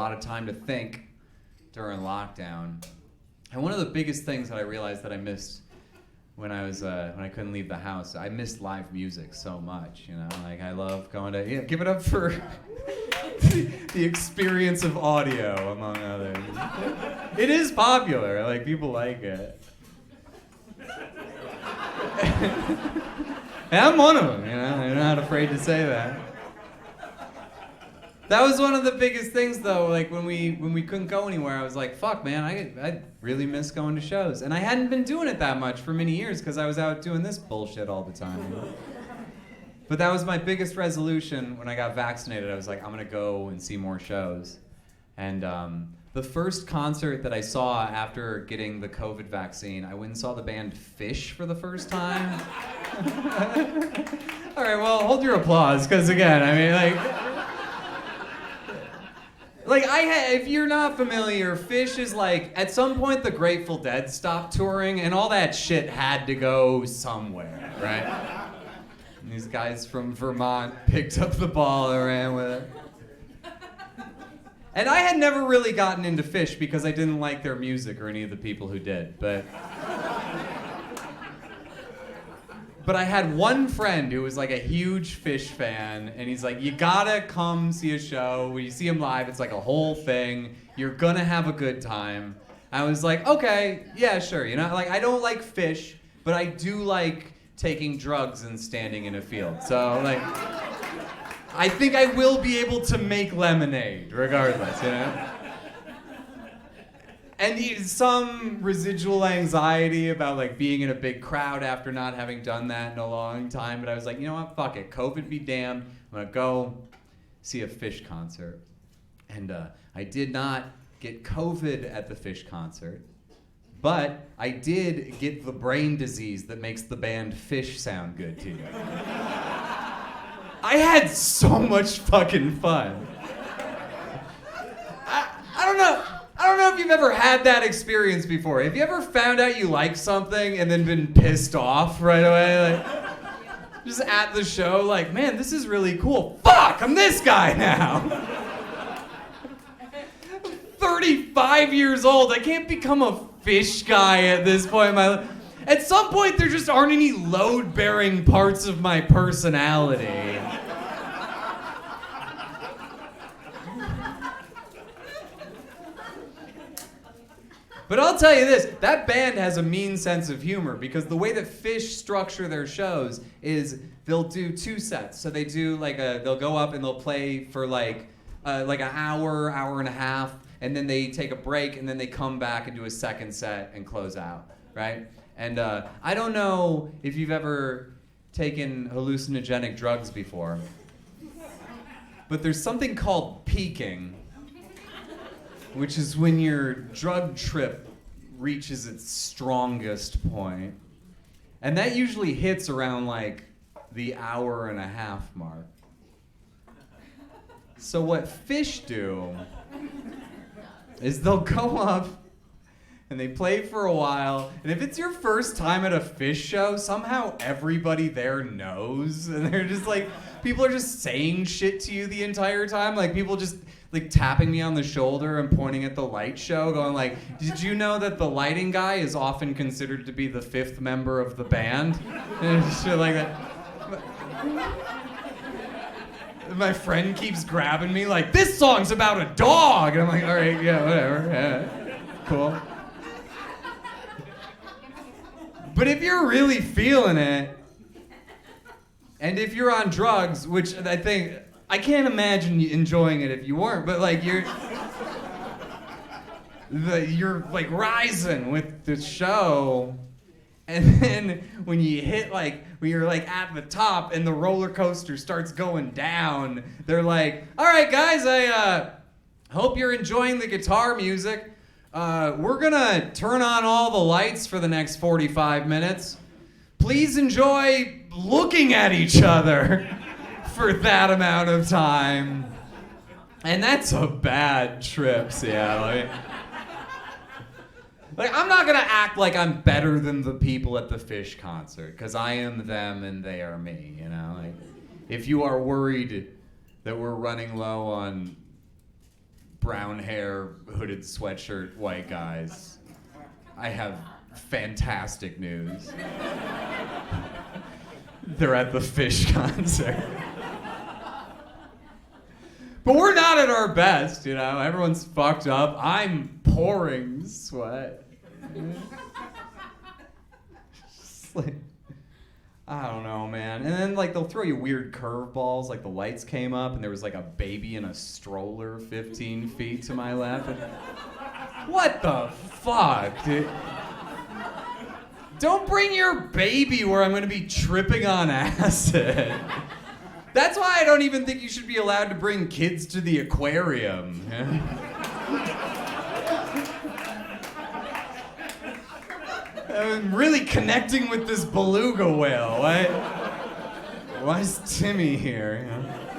lot of time to think during lockdown. And one of the biggest things that I realized that I missed when I couldn't leave the house, I missed live music so much, you know? Like, I love going to, give it up for the experience of audio, among others. It is popular, like, people like it. And I'm one of them, you know? I'm not afraid to say that. That was one of the biggest things, though. Like when we couldn't go anywhere, I was like, "Fuck, man, I really miss going to shows." And I hadn't been doing it that much for many years because I was out doing this bullshit all the time. You know? But that was my biggest resolution when I got vaccinated. I was like, "I'm gonna go and see more shows." And the first concert that I saw after getting the COVID vaccine, I went and saw the band Phish for the first time. All right, well, hold your applause, because again, I mean, like if you're not familiar, Phish is like, at some point the Grateful Dead stopped touring and all that shit had to go somewhere, right? And these guys from Vermont picked up the ball and ran with it. And I had never really gotten into Phish because I didn't like their music or any of the people who did, but I had one friend who was like a huge Phish fan, and he's like, "You gotta come see a show. When you see him live, it's like a whole thing. You're gonna have a good time." I was like, "Okay, yeah, sure." You know, like, I don't like Phish, but I do like taking drugs and standing in a field. So, like, I think I will be able to make lemonade, regardless, you know? And some residual anxiety about, like, being in a big crowd after not having done that in a long time. But I was like, you know what? Fuck it. COVID be damned. I'm going to go see a Phish concert. And I did not get COVID at the Phish concert. But I did get the brain disease that makes the band Phish sound good to you. I had so much fucking fun. I don't know. I don't know if you've ever had that experience before. Have you ever found out you like something and then been pissed off right away? Like, just at the show, like, man, this is really cool. Fuck, I'm this guy now. I'm 35 years old. I can't become a Phish guy at this point in my life. At some point, there just aren't any load-bearing parts of my personality. But I'll tell you this, that band has a mean sense of humor, because the way that Phish structure their shows is they'll do two sets. So they do they'll go up and they'll play for like an hour, hour and a half, and then they take a break, and then they come back and do a second set and close out, right? And I don't know if you've ever taken hallucinogenic drugs before, but there's something called peaking, which is when your drug trip reaches its strongest point. And that usually hits around like the hour and a half mark. So what Phish do is they'll go up and they play for a while, and if it's your first time at a Phish show, somehow everybody there knows, and they're just like, people are just saying shit to you the entire time, like people just like tapping me on the shoulder and pointing at the light show, going like, "Did you know that the lighting guy is often considered to be the fifth member of the band?" And shit like that. My friend keeps grabbing me like, "This song's about a dog!" And I'm like, "All right, yeah, whatever, yeah, cool." But if you're really feeling it, and if you're on drugs, which I can't imagine you enjoying it if you weren't, but like you're like rising with the show, and then when you're like at the top and the roller coaster starts going down, they're like, "All right, guys, I hope you're enjoying the guitar music. We're gonna turn on all the lights for the next 45 minutes. Please enjoy looking at each other for that amount of time." And that's a bad trip, Seattle. Like, I'm not gonna act like I'm better than the people at the Phish concert, because I am them and they are me, you know? Like, if you are worried that we're running low on brown hair, hooded sweatshirt, white guys. I have fantastic news. They're at the Phish concert. But we're not at our best, you know? Everyone's fucked up. I'm pouring sweat. Just like, I don't know, man. And then like they'll throw you weird curveballs, like the lights came up and there was like a baby in a stroller 15 feet to my left. And, what the fuck, dude? Don't bring your baby where I'm gonna be tripping on acid. That's why I don't even think you should be allowed to bring kids to the aquarium. I'm really connecting with this beluga whale. Why is Timmy here? You know?